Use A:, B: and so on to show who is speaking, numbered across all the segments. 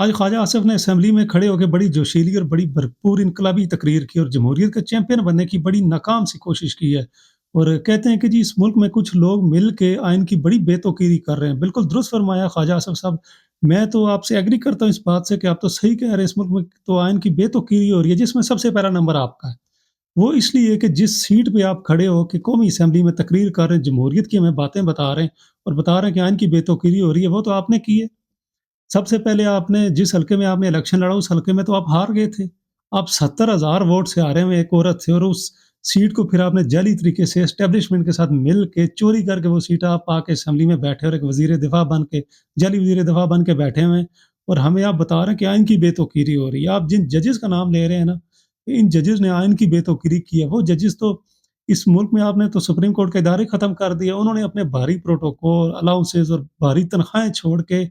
A: आज ख्वाजा आसिफ ने असेंबली में खड़े होकर बड़ी जोशीली और बड़ी भरपूर इनकलाबी तकरीर की और जमहूरियत का चैंपियन बनने की बड़ी नाकाम सी कोशिश की है। और कहते हैं कि जी इस मुल्क में कुछ लोग मिल के आइन की बड़ी बेतौकीरी कर रहे हैं। बिल्कुल दुरुस्त फरमाया ख्वाजा आसिफ साहब। मैं तो आपसे एग्री करता हूँ इस बात से कि आप तो सही कह रहे हैं, इस मुल्क में तो आइन की बेतौकीरी हो रही है जिसमें सबसे पहला नंबर आपका है। वो इसलिए कि जिस सीट पे आप खड़े हो कि कौमी असेंबली में तकरीर कर रहे हैं, जमहूरियत की हमें बातें बता रहे हैं और बता रहे हैं कि आइन की बेतौकीरी हो रही है, वो तो आपने की है। सबसे पहले आपने जिस हल्के में आपने इलेक्शन लड़ा उस हल्के में तो आप हार गए थे। आप 70,000 वोट से हारे हुए एक औरत से, और उस सीट को फिर आपने जाली तरीके से एस्टेब्लिशमेंट के साथ मिल के चोरी करके वो सीट आप आके असेंबली में बैठे और एक वज़ीर दिफ़ा बन के, जाली वज़ीर दिफ़ा बन के बैठे हुए हैं। और हमें आप बता रहे हैं कि आइन की बेतौकीरी हो रही है। आप जिन जजेस का नाम ले रहे हैं ना, इन जजेस ने आइन की बेतौकीरी की है। वो जजेस तो इस मुल्क में आपने तो सुप्रीम कोर्ट के इदारे खत्म कर दिए। उन्होंने अपने भारी प्रोटोकॉल, अलाउंसेस और भारी तनख्वाहें छोड़ के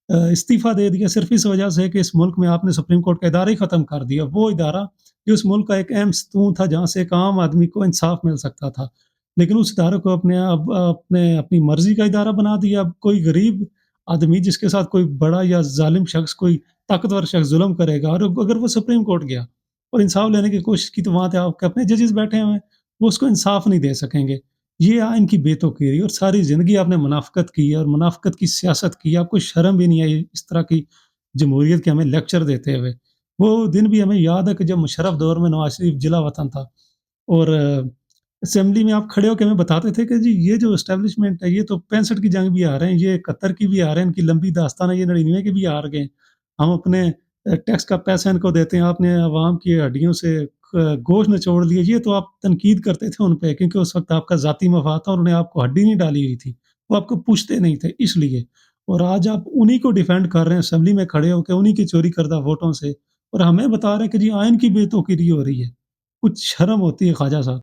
A: इस्तीफ़ा दे दिया सिर्फ़ इस वजह से कि इस मुल्क में आपने सुप्रीम कोर्ट का इदारा ही ख़त्म कर दिया। वो इदारा जो इस मुल्क का एक अहम सतून था, जहाँ से एक आम आदमी को इंसाफ़ मिल सकता था। लेकिन उस इदारे को अपने अब आपने अपनी मर्ज़ी का इदारा बना दिया। अब कोई गरीब आदमी जिसके साथ कोई बड़ा या ज़ालिम शख़्स, कोई ताकतवर शख़्स ज़ुल्म करेगा, और अगर वो सुप्रीम कोर्ट गया और इंसाफ़ लेने की कोशिश की, तो वहाँ पे आपके अपने जजेस बैठे हुए हैं, वो उसको इंसाफ़ नहीं दे सकेंगे। ये आइन की बेतौकीरी, और सारी ज़िंदगी आपने मुनाफ़िक़त की है और मुनाफ़िक़त की सियासत की है। आपको शर्म भी नहीं आई इस तरह की जमहूरियत के हमें लेक्चर देते हुए। वो दिन भी हमें याद है कि जब मुशर्रफ दौर में नवाज़ शरीफ जिला वतन था, और असेंबली में आप खड़े होके हमें बताते थे कि जी ये जो एस्टेब्लिशमेंट है, ये तो 65 की जंग भी हारे हैं, ये 71 की भी हारे हैं, इनकी लंबी दास्तान है, ये 99 की भी हार गए। हम अपने टैक्स का पैसा इनको देते हैं, आपने अवाम की हड्डियों से गोश्त निचोड़ लिए। ये तो आप तनकीद करते थे उन पे, क्योंकि उस वक़्त आपका ज़ाती मफ़ाद था और उन्होंने आपको हड्डी नहीं डाली हुई थी। वो आपको पूछते नहीं थे इसलिए। और आज आप उन्हीं को डिफेंड कर रहे हैं असेंबली में खड़े होके, उन्हीं की चोरी करदा वोटों से, और हमें बता रहे हैं कि जी आइन की बेतौकीरी हो रही है। कुछ शर्म होती है ख्वाजा साहब।